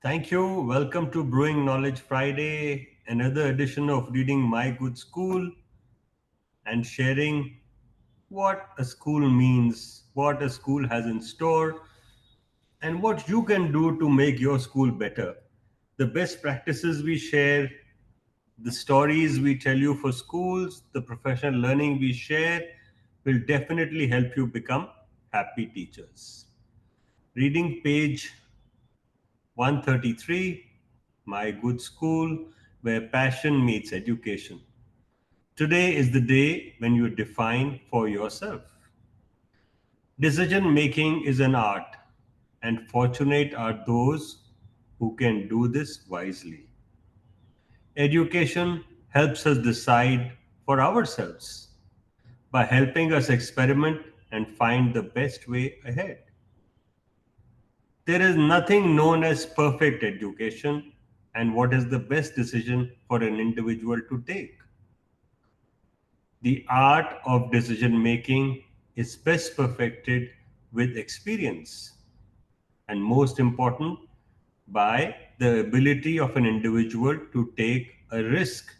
Thank you. Welcome to Brewing Knowledge Friday, another edition of Reading My Good School and sharing what a school means, what a school has in store, and what you can do to make your school better. The best practices we share, the stories we tell you for schools, the professional learning we share will definitely help you become happy teachers. Reading page 133, My Good School, where passion meets education. Today is the day when you define for yourself. Decision making is an art, and fortunate are those who can do this wisely. Education helps us decide for ourselves by helping us experiment and find the best way ahead. There is nothing known as perfect education and what is the best decision for an individual to take. The art of decision making is best perfected with experience and most important by the ability of an individual to take a risk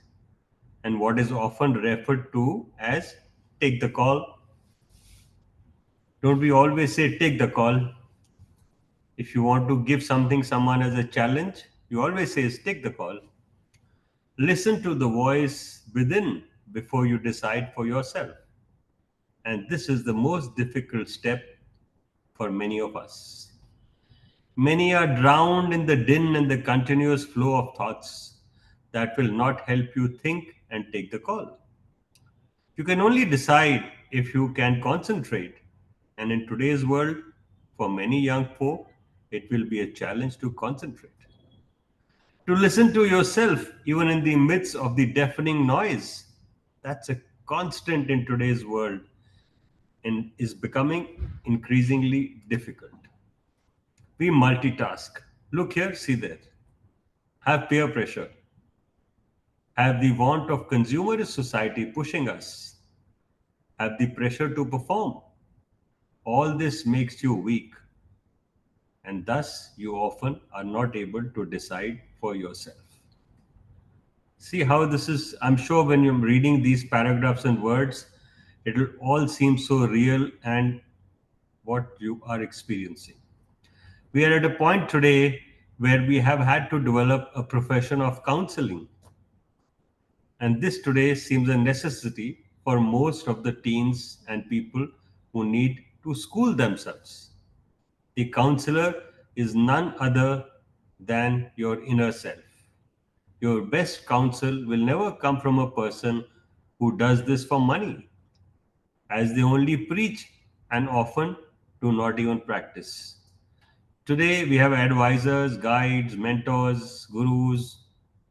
and what is often referred to as take the call. Don't we always say take the call? If you want to give something someone as a challenge, you always say take the call. Listen to the voice within before you decide for yourself. And this is the most difficult step for many of us. Many are drowned in the din and the continuous flow of thoughts that will not help you think and take the call. You can only decide if you can concentrate. And in today's world, for many young folk, it will be a challenge to concentrate. To listen to yourself, even in the midst of the deafening noise, that's a constant in today's world and is becoming increasingly difficult. We multitask. Look here, see there. Have peer pressure. Have the want of consumerist society pushing us. Have the pressure to perform. All this makes you weak, and thus you often are not able to decide for yourself. See how this is, I'm sure when you're reading these paragraphs and words, it will all seem so real and what you are experiencing. We are at a point today where we have had to develop a profession of counseling. And this today seems a necessity for most of the teens and people who need to school themselves. The counselor is none other than your inner self. Your best counsel will never come from a person who does this for money, as they only preach and often do not even practice. Today, we have advisors, guides, mentors, gurus,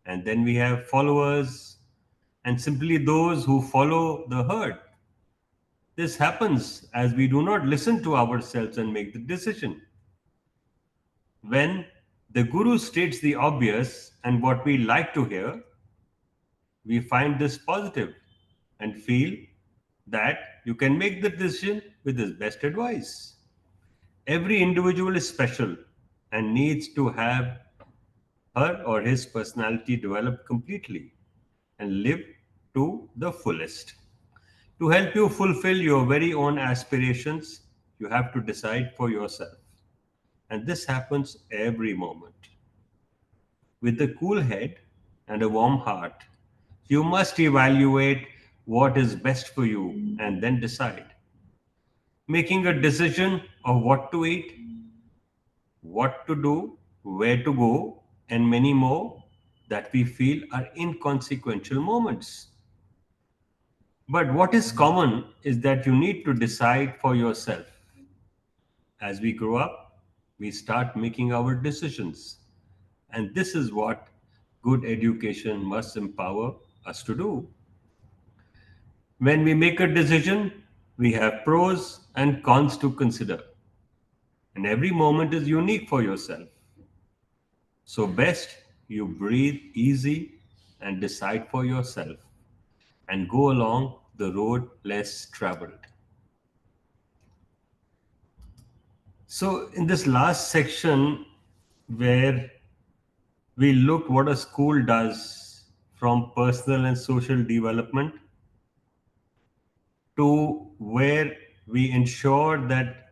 and then we have followers, and simply those who follow the herd. This happens as we do not listen to ourselves and make the decision. When the guru states the obvious and what we like to hear, we find this positive and feel that you can make the decision with his best advice. Every individual is special and needs to have her or his personality developed completely and live to the fullest. To help you fulfill your very own aspirations, you have to decide for yourself. And this happens every moment. With a cool head and a warm heart, you must evaluate what is best for you and then decide. Making a decision of what to eat, what to do, where to go, and many more that we feel are inconsequential moments. But what is common is that you need to decide for yourself. As we grow up, we start making our decisions. And this is what good education must empower us to do. When we make a decision, we have pros and cons to consider. And every moment is unique for yourself. So, best you breathe easy and decide for yourself and go along the road less traveled. So, in this last section, where We looked what a school does from personal and social development to where we ensure that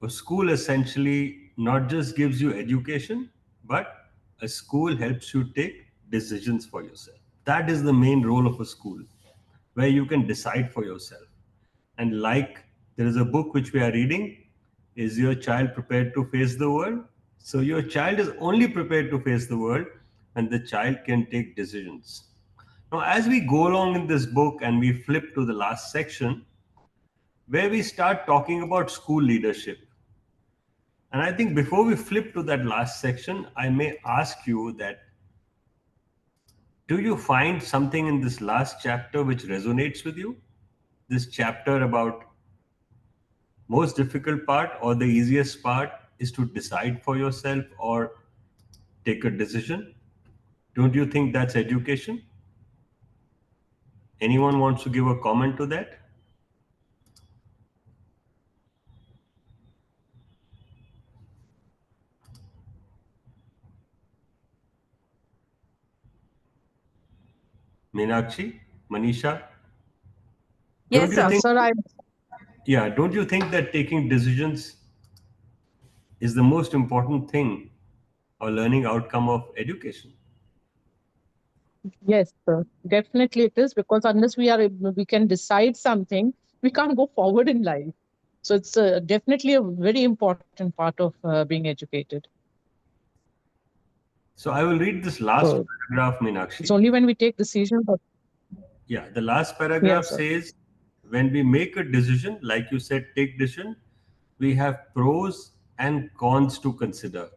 a school essentially not just gives you education, but a school helps you take decisions for yourself. That is the main role of a school, where you can decide for yourself. And like there is a book which we are reading, Is Your Child Prepared to Face the World? So your child is only prepared to face the world when the child can take decisions. Now, as we go along in this book and we flip to the last section, where we start talking about school leadership. And I think before we flip to that last section, I may ask you that do you find something in this last chapter which resonates with you? This chapter about most difficult part or the easiest part is to decide for yourself or take a decision. Don't you think that's education? Anyone wants to give a comment to that? Meenakshi, Manisha, don't Yes, you sir. think, Sir, I don't you think that taking decisions is the most important thing or learning outcome of education? yes, sir. Definitely it is because unless we can decide something, we can't go forward in life. So it's definitely a very important part of being educated. So I will read this last So paragraph, it's Meenakshi. only when we take decisions that, Yeah, the last paragraph yes, sir. says when we make a decision, like you said, take decision, we have pros and cons to consider,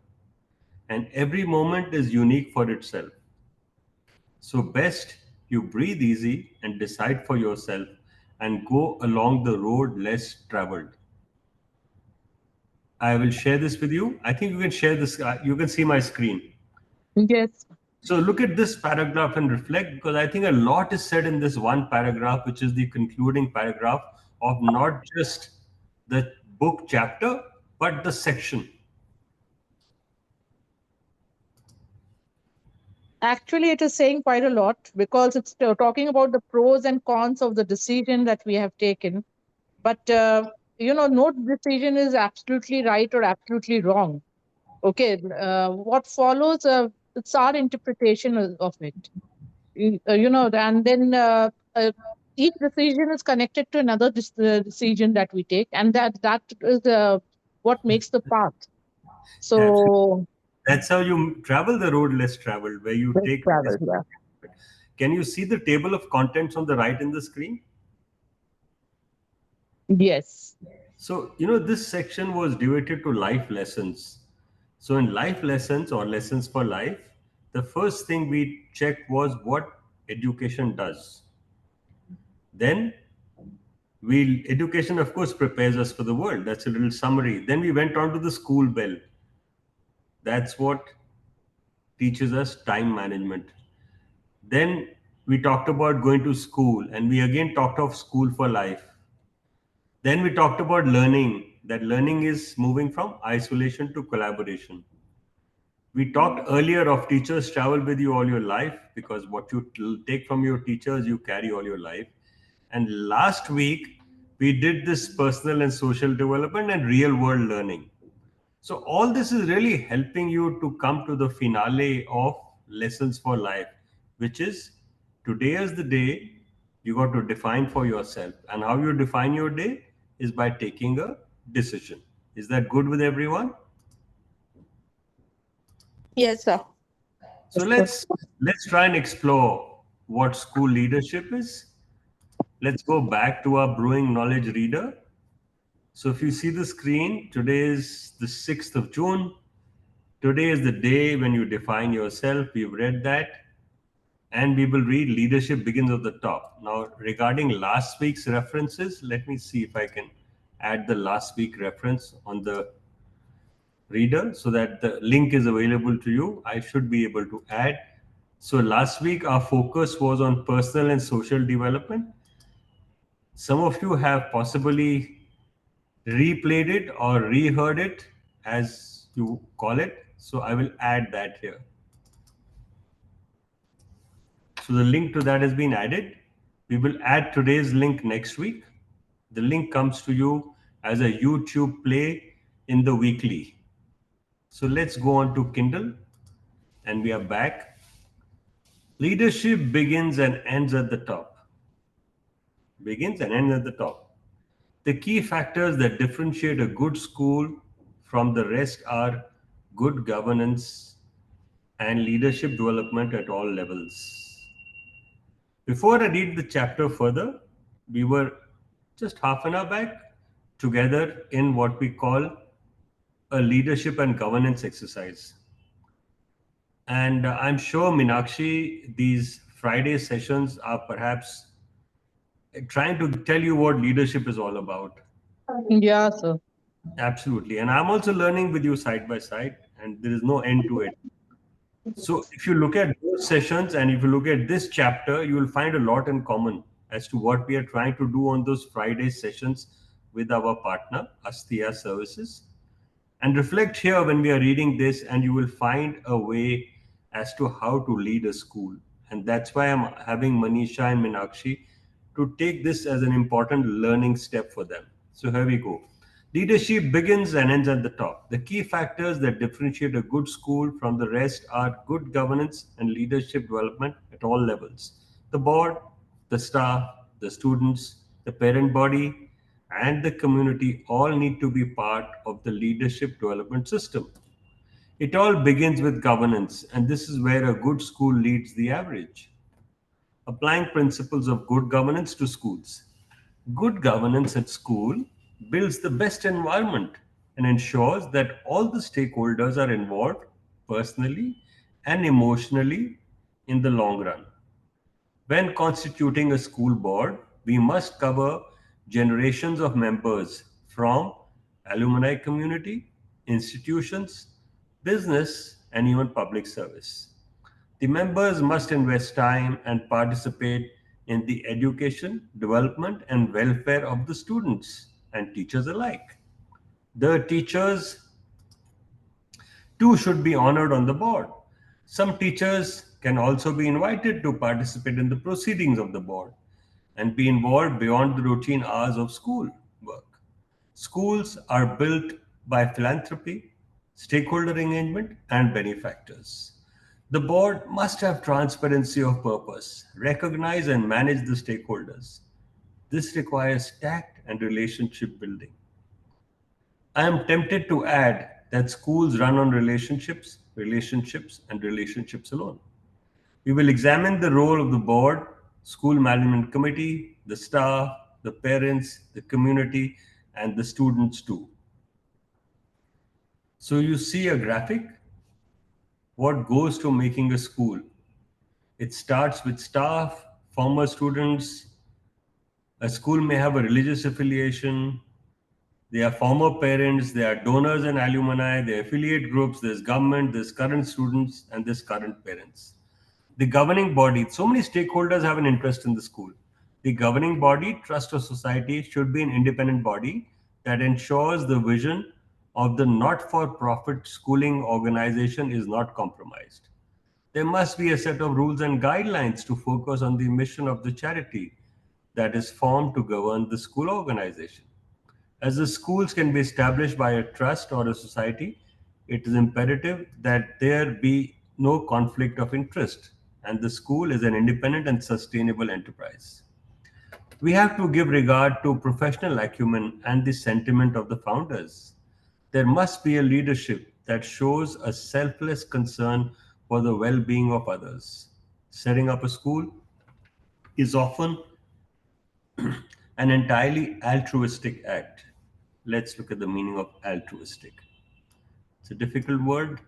and every moment is unique for itself. So, best you breathe easy and decide for yourself and go along the road less traveled. I will share this with you. I think you can share this, you can see my screen. Yes, So look at this paragraph and reflect because I think a lot is said in this one paragraph, which is the concluding paragraph of not just the book chapter, but the section. actually, it is saying quite a lot because it's talking about the pros and cons of the decision that we have taken. But no decision is absolutely right or absolutely wrong. Okay, what follows? It's our interpretation of it. And then each decision is connected to another decision that we take, and that is what makes the path. Absolutely. So That's how you travel the road less traveled, where you let's take this. travel. Yeah. Can you see the table of contents on the right in the screen? Yes. So, this section was devoted to life lessons. So, in life lessons or lessons for life, the first thing we checked was what education does. Then, education, of course, prepares us for the world. That's a little summary. Then we went on to the school bell. That's what teaches us time management. Then we talked about going to school, and we again talked of school for life. Then we talked about learning, that learning is moving from isolation to collaboration. We talked earlier of teachers travel with you all your life because what you take from your teachers, you carry all your life. And last week, we did this personal and social development and real world learning. So, all this is really helping you to come to the finale of lessons for life, which is today is the day you got to define for yourself. And how you define your day is by taking a decision. Is that good with everyone? Yes, sir. So let's try and explore what school leadership is. Let's go back to our Brewing Knowledge reader. So if you see the screen, today is the 6th of June. Today is the day when you define yourself. We've read that. And we will read Leadership Begins at the top. Now, regarding last week's references, let me see if I can add the last week reference on the reader so that the link is available to you. I should be able to add. So last week our focus was on personal and social development. Some of you have possibly replayed it or reheard it as you call it. So I will add that here. So the link to that has been added. We will add today's link next week. The link comes to you as a YouTube play in the weekly. So let's go on to Kindle, and we are back. Leadership begins and ends at the top. Begins and ends at the top. The key factors that differentiate a good school from the rest are good governance and leadership development at all levels. Before I read the chapter further, we were just half an hour back together in what we call a leadership and governance exercise. And I'm sure, Minakshi, these Friday sessions are perhaps trying to tell you what leadership is all about. Yeah, sir. Absolutely. And I'm also learning with you side by side, and there is no end to it. So, if you look at those sessions and if you look at this chapter, you will find a lot in common as to what we are trying to do on those Friday sessions with our partner, Astia Services. And reflect here when we are reading this, and you will find a way as to how to lead a school. And that's why I'm having Manisha and Minakshi to take this as an important learning step for them. So here we go. Leadership begins and ends at the top. The key factors that differentiate a good school from the rest are good governance and leadership development at all levels. The board, the staff, the students, the parent body, and the community all need to be part of the leadership development system. It all begins with governance, and this is where a good school leads the average. Applying principles of good governance to schools. Good governance at school builds the best environment and ensures that all the stakeholders are involved personally and emotionally in the long run. When constituting a school board, we must cover generations of members from alumni community, institutions, business, and even public service. The members must invest time and participate in the education, development, and welfare of the students and teachers alike. The teachers too should be honored on the board. Some teachers can also be invited to participate in the proceedings of the board and be involved beyond the routine hours of school work. Schools are built by philanthropy, stakeholder engagement, and benefactors. The board must have transparency of purpose, recognize and manage the stakeholders. This requires tact and relationship building. I am tempted to add that schools run on relationships, relationships, and relationships alone. We will examine the role of the board, school management committee, the staff, the parents, the community, and the students too. So you see a graphic, what goes to making a school. It starts with staff, former students. A school may have a religious affiliation. They are former parents, they are donors and alumni, they are affiliate groups, there's government, there's current students, and there's current parents. The governing body, so many stakeholders have an interest in the school. The governing body, trust or society, should be an independent body that ensures the vision of the not for profit schooling organization is not compromised. There must be a set of rules and guidelines to focus on the mission of the charity that is formed to govern the school organization. As the schools can be established by a trust or a society, it is imperative that there be no conflict of interest and the school is an independent and sustainable enterprise. We have to give regard to professional acumen and the sentiment of the founders. There must be a leadership that shows a selfless concern for the well being of others. Setting up a school is often an entirely altruistic act. Let's look at the meaning of altruistic. It's a difficult word.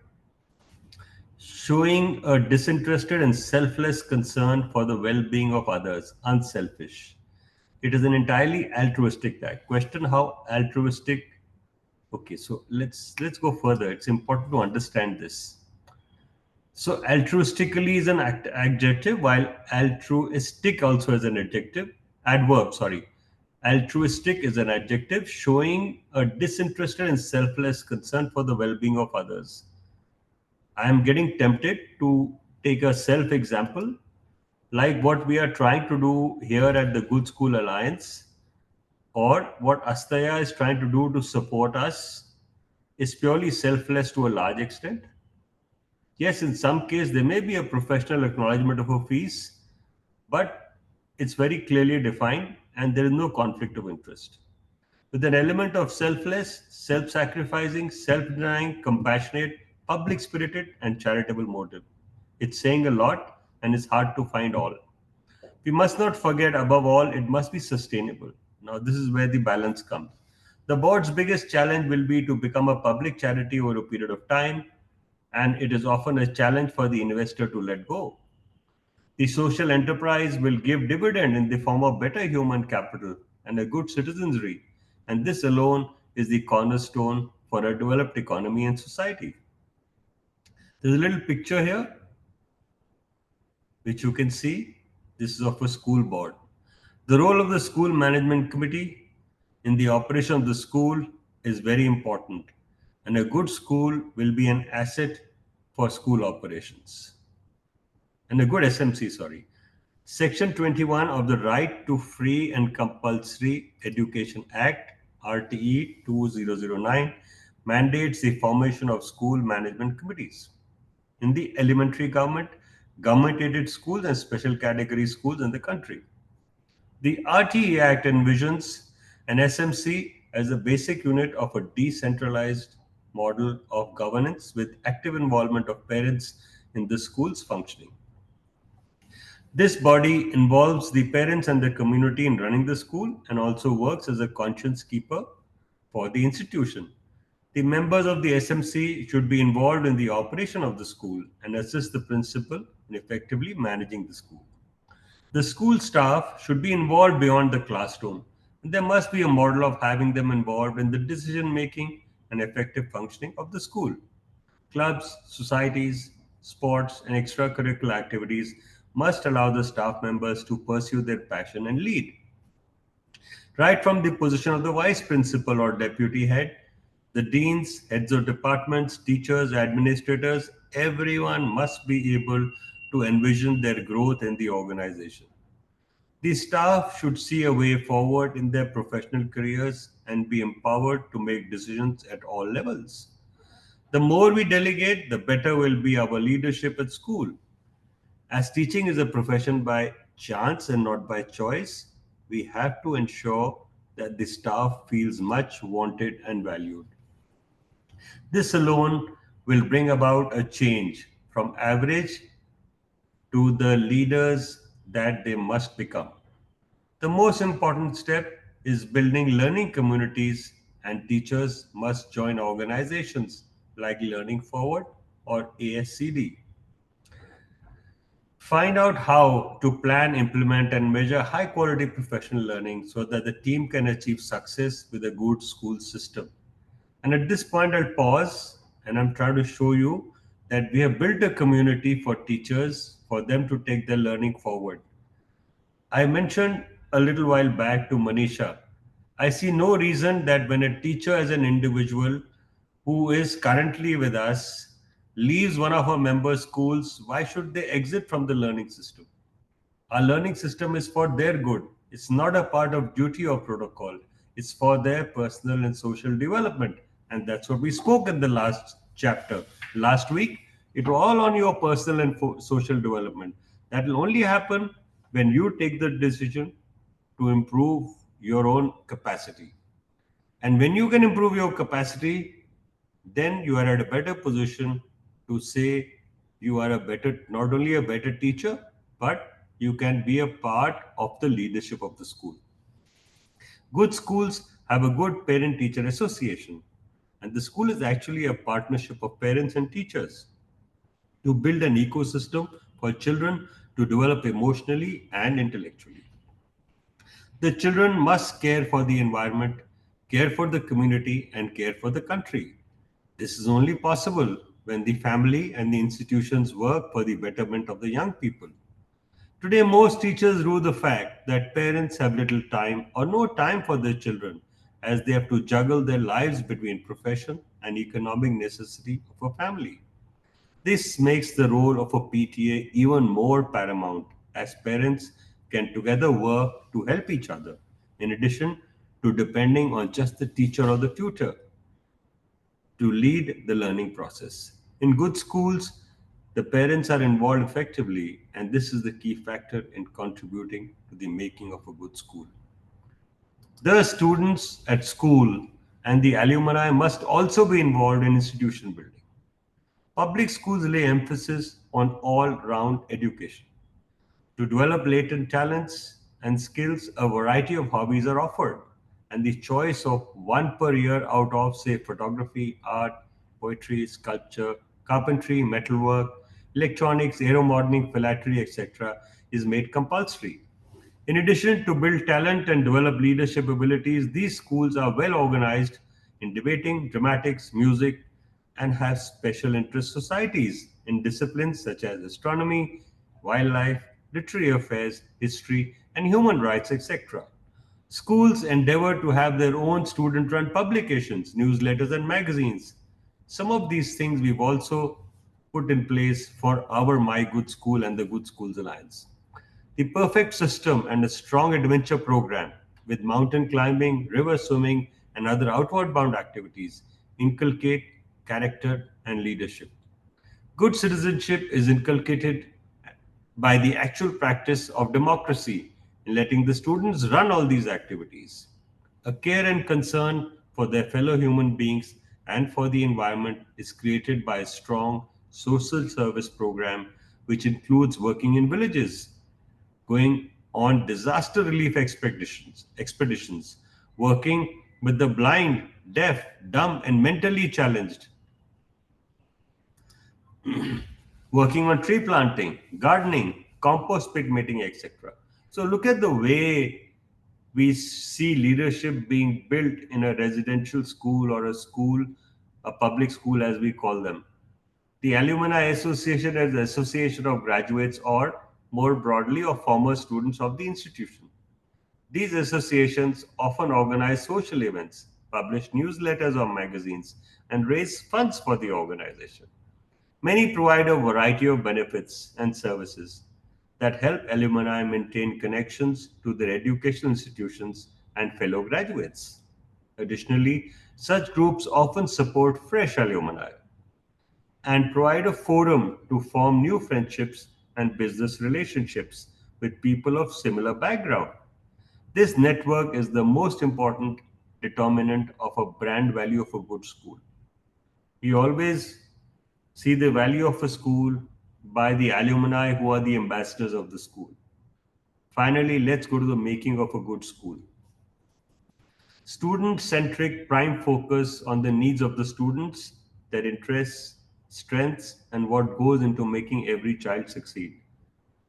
Showing a disinterested and selfless concern for the well being of others, unselfish. It is an entirely altruistic act. Question how altruistic. Okay, so let's go further. It's important to understand this. So altruistically is an adjective, while altruistic also is an adjective. Adverb, sorry. Altruistic is an adjective showing a disinterested and selfless concern for the well-being of others. I am getting tempted to take a self example. like what we are trying to do here at the Good School Alliance, or what Astaya is trying to do to support us, is purely selfless to a large extent. Yes, in some case, there may be a professional acknowledgement of a fees, but it's very clearly defined and there is no conflict of interest. With an element of selfless, self sacrificing, self denying, compassionate, public spirited, and charitable motive. It's saying a lot and it's hard to find all. We must not forget, above all, it must be sustainable. Now, this is where the balance comes. The board's biggest challenge will be to become a public charity over a period of time, and it is often a challenge for the investor to let go. The social enterprise will give dividend in the form of better human capital and a good citizenry, and this alone is the cornerstone for a developed economy and society. There's a little picture here which you can see. This is of a school board. The role of the school management committee in the operation of the school is very important, and a good school will be an asset for school operations. And a good SMC, sorry. Section 21 of the Right to Free and Compulsory Education Act, RTE 2009, mandates the formation of school management committees in the elementary government, government aided schools, and special category schools in the country. The RTE Act envisions an SMC as a basic unit of a decentralized model of governance with active involvement of parents in the school's functioning. This body involves the parents and the community in running the school and also works as a conscience keeper for the institution. The members of the SMC should be involved in the operation of the school and assist the principal in effectively managing the school. The school staff should be involved beyond the classroom. There must be a model of having them involved in the decision making and effective functioning of the school. Clubs, societies, sports, and extracurricular activities must allow the staff members to pursue their passion and lead. Right from the position of the vice principal or deputy head, the deans, heads of departments, teachers, administrators, everyone must be able to envision their growth in the organization. The staff should see a way forward in their professional careers and be empowered to make decisions at all levels. The more we delegate, the better will be our leadership at school. As teaching is a profession by chance and not by choice, we have to ensure that the staff feels much wanted and valued. This alone will bring about a change from average to the leaders that they must become. The most important step is building learning communities, and teachers must join organizations like Learning Forward or ASCD. Find out how to plan, implement, and measure high quality professional learning so that the team can achieve success with a good school system. And at this point, I'll pause and I'm trying to show you that we have built a community for teachers for them to take their learning forward. I mentioned a little while back to Manisha. I see no reason that when a teacher as an individual who is currently with us leaves one of our member schools, why should they exit from the learning system? Our learning system is for their good. It's not a part of duty or protocol. It's for their personal and social development. And that's what we spoke in the last chapter. Last week, it was all on your personal and social development. That will only happen when you take the decision to improve your own capacity. And when you can improve your capacity, then you are at a better position to say you are a better, not only a better teacher, but you can be a part of the leadership of the school. Good schools have a good parent teacher association, and the school is actually a partnership of parents and teachers to build an ecosystem for children to develop emotionally and intellectually. The children must care for the environment, care for the community, and care for the country. This is only possible when the family and the institutions work for the betterment of the young people. Today, most teachers rue the fact that parents have little time or no time for their children as they have to juggle their lives between profession and economic necessity of a family. This makes the role of a PTA even more paramount as parents can together work to help each other, in addition to depending on just the teacher or the tutor to lead the learning process. In good schools, the parents are involved effectively, and this is the key factor in contributing to the making of a good school. The students at school and the alumni must also be involved in institution building. Public schools lay emphasis on all round education. To develop latent talents and skills, a variety of hobbies are offered, and the choice of one per year out of, say, photography, art, poetry, sculpture, carpentry, metalwork, electronics, aeromodeling, philately, etc., is made compulsory. In addition to build talent and develop leadership abilities, these schools are well organized in debating, dramatics, music, and have special interest societies in disciplines such as astronomy, wildlife, literary affairs, history, and human rights, etc. Schools endeavor to have their own student run publications, newsletters, and magazines. Some of these things we've also put in place for our My Good School and the Good Schools Alliance. The perfect system and a strong adventure program with mountain climbing, river swimming, and other outward bound activities inculcate character and leadership. Good citizenship is inculcated by the actual practice of democracy in letting the students run all these activities. A care and concern for their fellow human beings and for the environment is created by a strong social service program which includes working in villages, going on disaster relief expeditions, working with the blind, deaf, dumb, and mentally challenged, working on tree planting, gardening, compost pit making, etc. So look at the way we see leadership being built in a residential school or a school, a public school as we call them. The Alumni Association is an association of graduates or more broadly of former students of the institution. These associations often organize social events, publish newsletters or magazines, and raise funds for the organization. Many provide a variety of benefits and services that help alumni maintain connections to their educational institutions and fellow graduates. Additionally, such groups often support fresh alumni and provide a forum to form new friendships and business relationships with people of similar background. This network is the most important determinant of a brand value of a good school. We always see the value of a school by the alumni who are the ambassadors of the school. Finally, let's go to the making of a good school. Student centric prime focus on the needs of the students, their interests, strengths, and what goes into making every child succeed.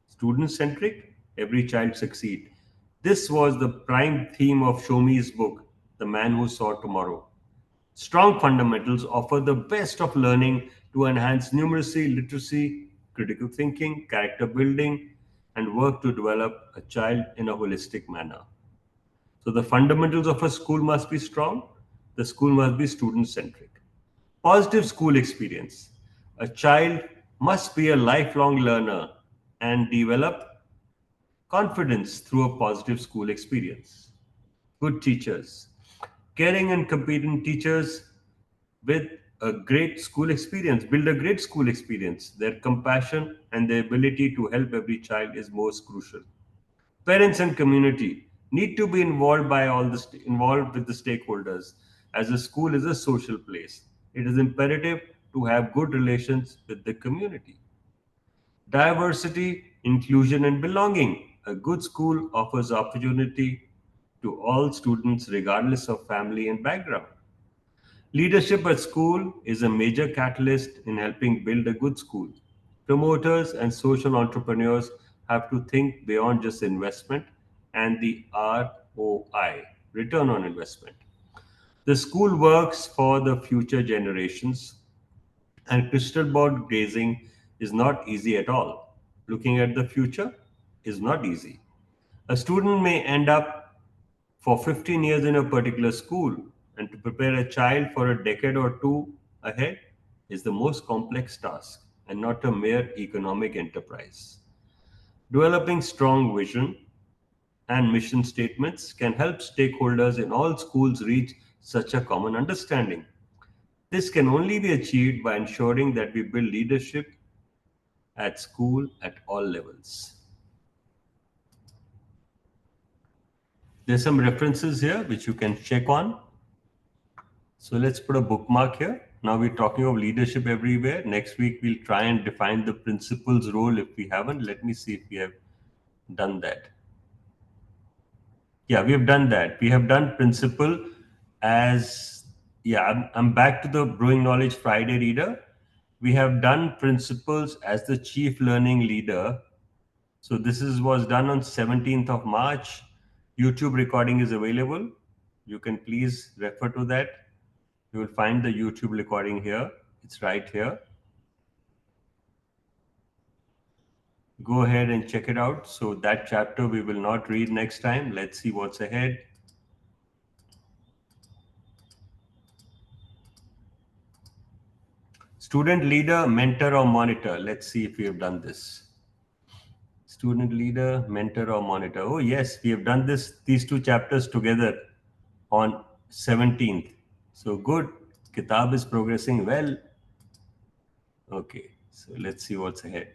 Student centric, every child succeed. This was the prime theme of Shomi's book, The Man Who Saw Tomorrow. Strong fundamentals offer the best of learning to enhance numeracy, literacy, critical thinking, character building, and work to develop a child in a holistic manner. So, the fundamentals of a school must be strong, the school must be student centric. Positive school experience. A child must be a lifelong learner and develop confidence through a positive school experience. Good teachers. Caring and competent teachers with a great school experience build a great school experience. Their compassion and their ability to help every child is most crucial. Parents and community need to be involved by involved with the stakeholders as a school is a social place. It is imperative to have good relations with the community. Diversity, inclusion, and belonging. A good school offers opportunity to all students regardless of family and background. Leadership at school is a major catalyst in helping build a good school. Promoters and social entrepreneurs have to think beyond just investment and the ROI, return on investment. The school works for the future generations, and crystal ball gazing is not easy at all. Looking at the future is not easy. A student may end up for 15 years in a particular school, and to prepare a child for a decade or two ahead is the most complex task and not a mere economic enterprise. Developing strong vision and mission statements can help stakeholders in all schools reach such a common understanding. This can only be achieved by ensuring that we build leadership at school at all levels. There's some references here which you can check on. So let's put a bookmark here. Now we're talking of leadership everywhere. Next week we'll try and define the principal's role if we haven't. Let me see if we have done that. Yeah, we have done that. We have done principal as, yeah, I'm back to the Brewing Knowledge Friday reader. We have done principals as the chief learning leader. So this is was done on 17th of March. YouTube recording is available. You can please refer to that. You will find the YouTube recording here. It's right here. Go ahead and check it out. So that chapter we will not read next time. Let's see what's ahead. Student leader, mentor, or monitor. Let's see if we have done this. Student leader, mentor, or monitor. Oh yes, we have done these two chapters together on 17th. So good. Kitab is progressing well. Okay, so let's see what's ahead.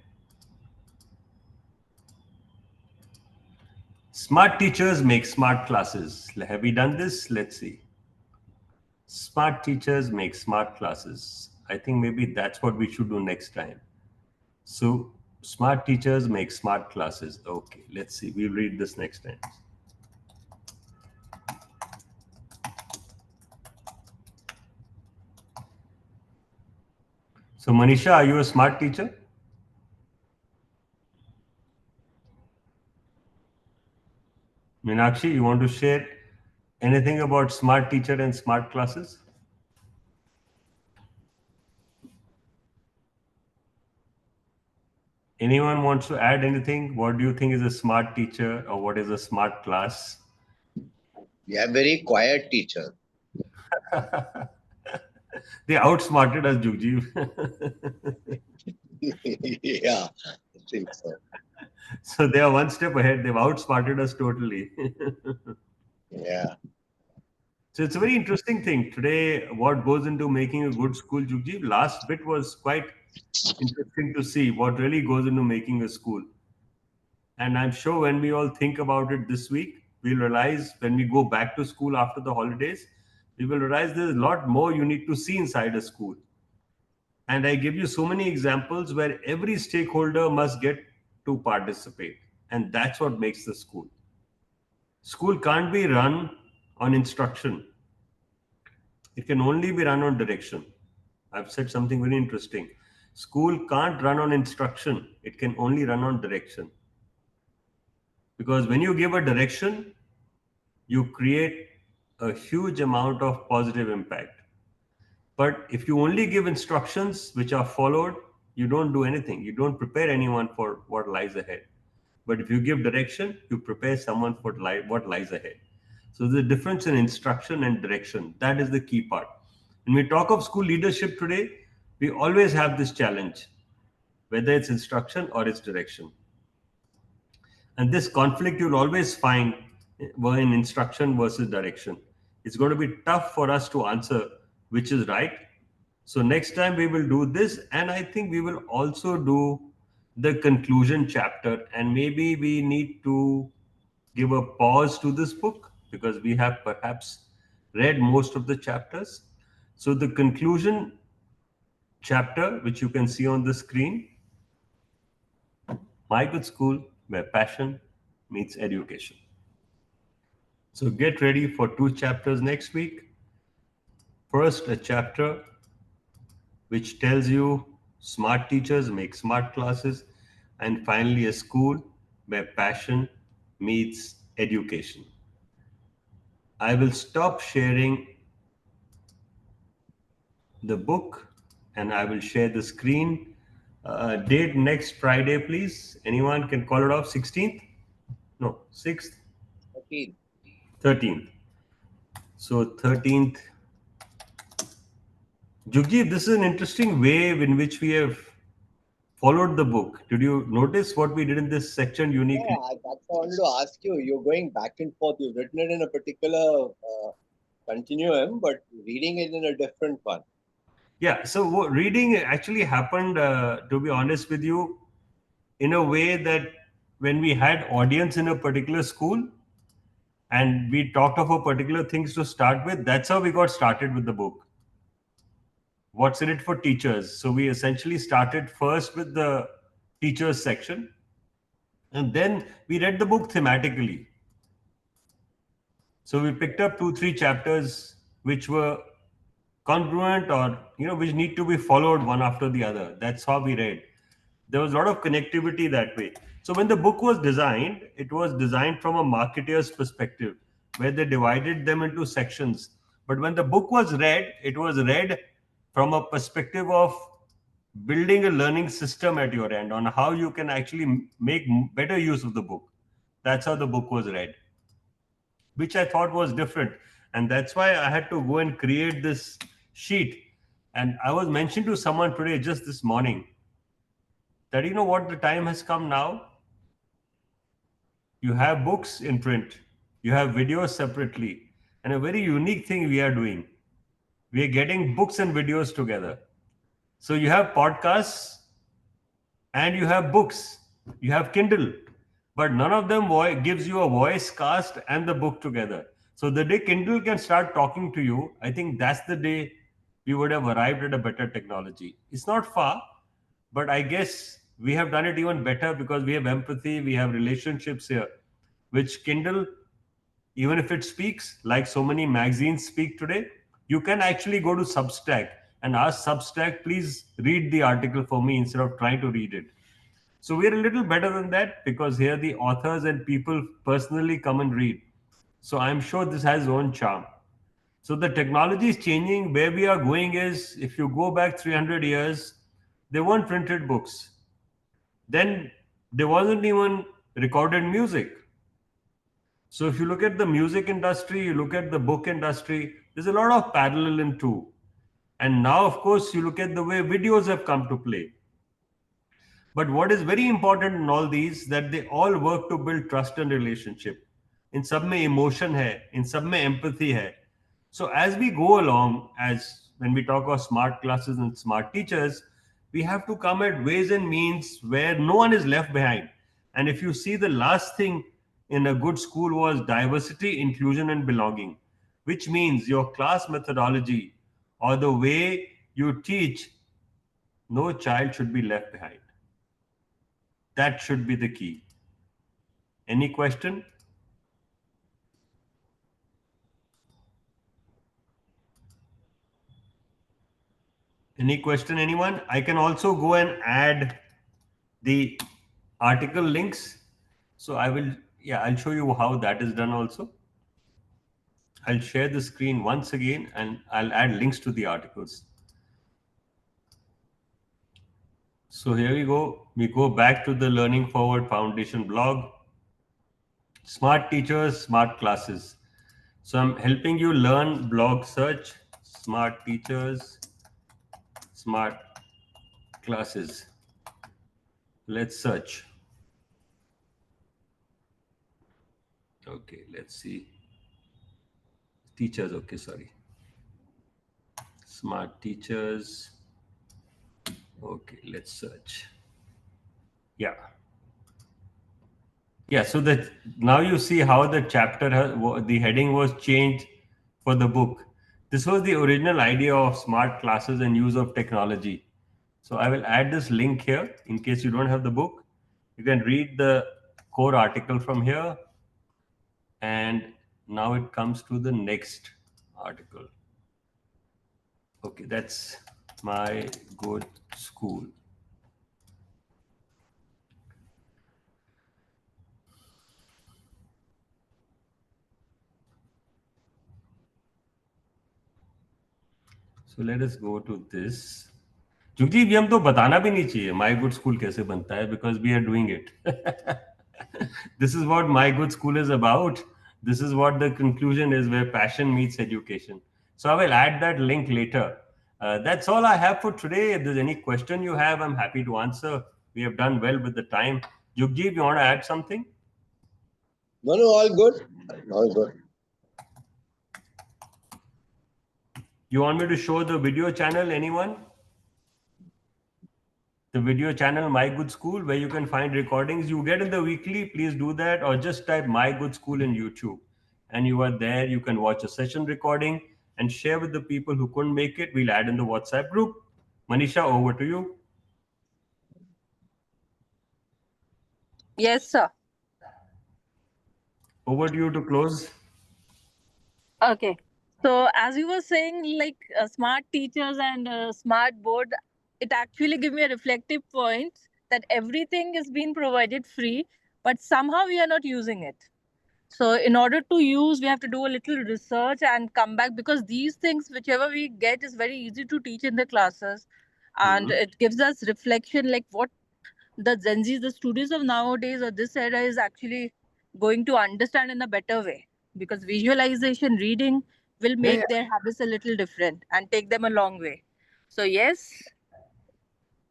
Smart teachers make smart classes. Have we done this? Let's see. Smart teachers make smart classes. I think maybe that's what we should do next time. So, smart teachers make smart classes. Okay, let's see. We'll read this next time. So, Manisha, are you a smart teacher? Meenakshi, you want to share anything about smart teacher and smart classes? Anyone wants to add anything? What do you think is a smart teacher or what is a smart class? We are very quiet teacher. They outsmarted us, Jugjeev. Yeah, I think so. So they are one step ahead. They've outsmarted us totally. Yeah. So it's a very interesting thing. Today, what goes into making a good school, Jugjeev? Last bit was quite interesting to see what really goes into making a school. And I'm sure when we all think about it this week, we'll realize when we go back to school after the holidays, we will realize there's a lot more you need to see inside a school. And I give you so many examples where every stakeholder must get to participate. And that's what makes the school. School can't be run on instruction. It can only be run on direction. I've said something very interesting. School can't run on instruction. It can only run on direction. Because when you give a direction, you create a huge amount of positive impact. But if you only give instructions which are followed, you don't do anything. You don't prepare anyone for what lies ahead. But if you give direction, you prepare someone for what lies ahead. So the difference in instruction and direction, that is the key part. When we talk of school leadership today, we always have this challenge, whether it's instruction or it's direction. And this conflict you'll always find in instruction versus direction. It's going to be tough for us to answer which is right. So next time we will do this, and I think we will also do the conclusion chapter, and maybe we need to give a pause to this book because we have perhaps read most of the chapters. So the conclusion chapter, which you can see on the screen, My Good School, where passion meets education. So get ready for two chapters next week. First, a chapter which tells you smart teachers make smart classes, and finally, a school where passion meets education. I will stop sharing the book and I will share the screen. Date next Friday, please. Anyone can call it off? 16th? No, 6th? 13. 13th. So 13th. Jugjeet, this is an interesting way in which we have followed the book. Did you notice what we did in this section uniquely? Yeah, that's what I wanted to ask you. You're going back and forth. You've written it in a particular continuum, but reading it in a different one. Yeah, so reading actually happened, to be honest with you, in a way that when we had audience in a particular school and we talked of a particular things to start with, that's how we got started with the book. What's in it for teachers? So we essentially started first with the teachers section, and then we read the book thematically. So we picked up 2 3 chapters which were congruent, or which need to be followed one after the other. That's how we read. There was a lot of connectivity that way. So when the book was designed, it was designed from a marketer's perspective, where they divided them into sections. But when the book was read, it was read from a perspective of building a learning system at your end on how you can actually make better use of the book. That's how the book was read, which I thought was different. And that's why I had to go and create this sheet. And I was mentioning to someone today, just this morning, that what the time has come now. You have books in print, you have videos separately, and a very unique thing we are doing. We are getting books and videos together. So you have podcasts and you have books, you have Kindle, but none of them gives you a voice cast and the book together. So the day Kindle can start talking to you, I think that's the day we would have arrived at a better technology. It's not far, but I guess we have done it even better because we have empathy, we have relationships here, which Kindle, even if it speaks like so many magazines speak today, you can actually go to Substack and ask Substack, please read the article for me instead of trying to read it. So we're a little better than that because here the authors and people personally come and read. So I'm sure this has its own charm. So the technology is changing. Where we are going is, if you go back 300 years, there weren't printed books. Then there wasn't even recorded music. So if you look at the music industry, you look at the book industry, there's a lot of parallel in two. And now, of course, you look at the way videos have come to play. But what is very important in all these, that they all work to build trust and relationship. In सब में emotion है, in सब में empathy है. So as we go along, as when we talk about smart classes and smart teachers, we have to come at ways and means where no one is left behind. And if you see, the last thing in a good school was diversity, inclusion, and belonging, which means your class methodology or the way you teach, no child should be left behind. That should be the key. Any question? Any question, anyone? I can also go and add the article links. So I will, I'll show you how that is done also. I'll share the screen once again and I'll add links to the articles. So here we go. We go back to the Learning Forward Foundation blog. Smart teachers, smart classes. So I'm helping you learn. Blog search, smart teachers, smart classes. Let's search. Okay, let's see. Teachers, okay, sorry. Smart teachers. Okay, let's search. Yeah. Yeah, so that now you see how the chapter, the heading was changed for the book. This was the original idea of smart classes and use of technology. So I will add this link here in case you don't have the book. You can read the core article from here. And now it comes to the next article. Okay, that's my good school. So let us go to this. Jugdeep, ये हम तो बताना भी नहीं चाहिए My Good School कैसे बनता है, because we are doing it. This is what My Good School is about. This is what the conclusion is, where passion meets education. So I will add that link later. That's all I have for today. If there's any question you have, I'm happy to answer. We have done well with the time. Jugjeev, you want to add something? No, all good. All good. You want me to show the video channel, anyone? The video channel My Good School, where you can find recordings you get in the weekly. Please do that, or just type My Good School in YouTube, and you are there. You can watch a session recording and share with the people who couldn't make it. We'll add in the WhatsApp group. Manisha, over to you. Yes, sir. Over to you to close. Okay. So as you were saying, like smart teachers and smart board, it actually give me a reflective point that everything is being provided free, but somehow we are not using it. So in order to use, we have to do a little research and come back, because these things, whichever we get, is very easy to teach in the classes, and it gives us reflection, like what the Gen Zs, the students of nowadays or this era is actually going to understand in a better way, because visualization, reading will make their habits a little different and take them a long way. So yes,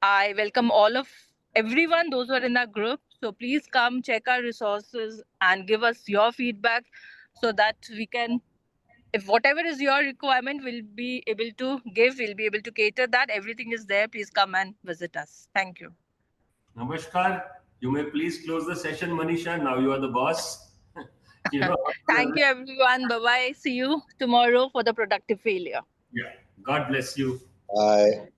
I welcome all of everyone, those who are in our group. So please come check our resources and give us your feedback, so that we can, if whatever is your requirement, we'll be able to give, we'll be able to cater that. Everything is there. Please come and visit us. Thank you. Namaskar. You may please close the session, Manisha. Now you are the boss. Thank you, everyone. Bye bye. See you tomorrow for the productive failure. Yeah. God bless you. Bye.